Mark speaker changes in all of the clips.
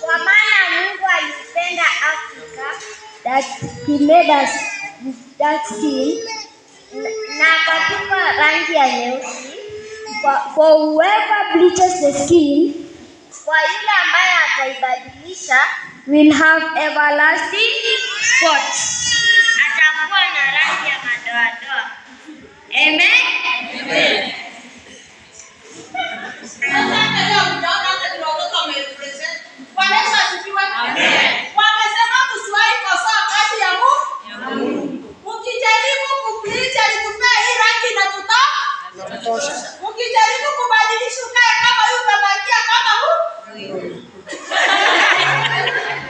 Speaker 1: Kwa maana Mungu alipenda Afrika that he made us that skin na akatupa rangi ya nyeusi. For whoever bleaches the skin, kwa yule ambaye ataibadilisha, will have everlasting spots. Atakuwa na rangi ya madoadoa. Amen. Amen.
Speaker 2: Ukijaribu kubadilisha ukae kama huyu umebakia kama huyu.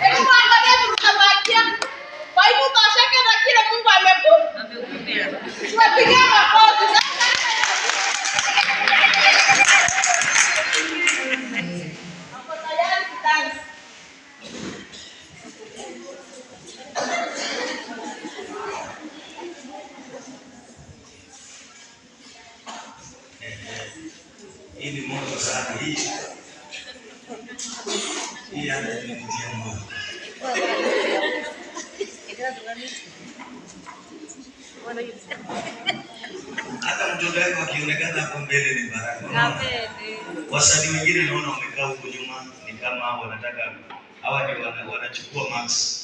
Speaker 2: Hebu angalia tunabakia. Kwa hivyo utashaka na kile Mungu amekupea. Tuwapigie makofi sasa. Hapo tayari tutaanza.
Speaker 3: Hii ni moto sana hii. Hii hata tulipitia moto. Hata mtoto wako akionekana hapo mbele ni baraka. Wasanii wengine naona wamekaa huko nyuma ni kama wanataka hawa ndio wanachukua max.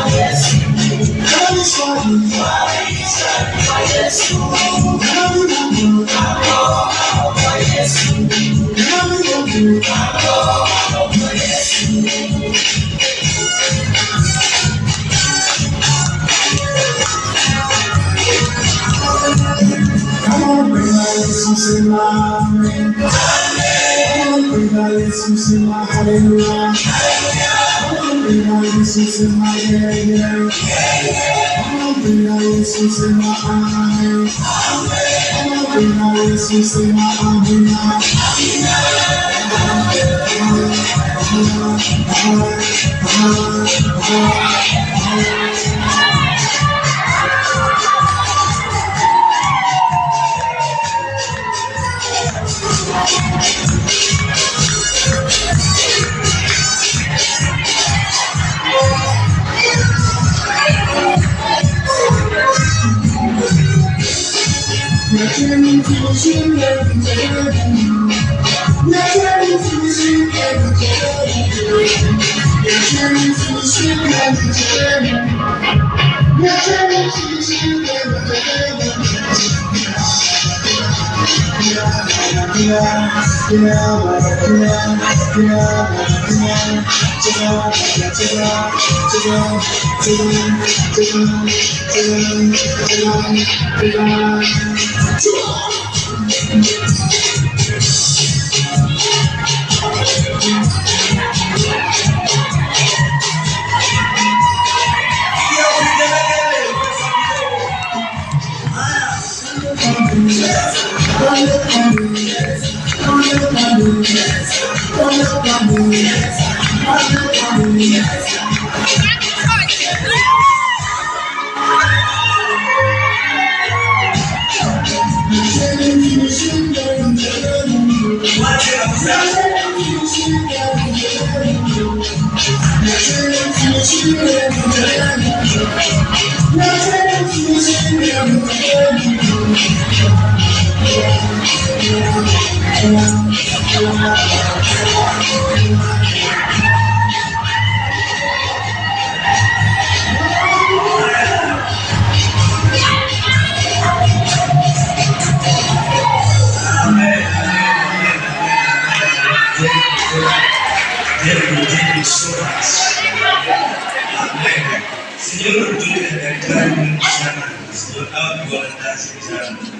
Speaker 4: Yes. Yesu sema amen. Mpenda Yesu sema haleluya. Mpenda Yesu sema yeye. Mpenda Yesu sema amen. Mpenda Yesu sema amina.
Speaker 3: Sijui kutumia daktari sana. Sijui au kuwa daktari sana.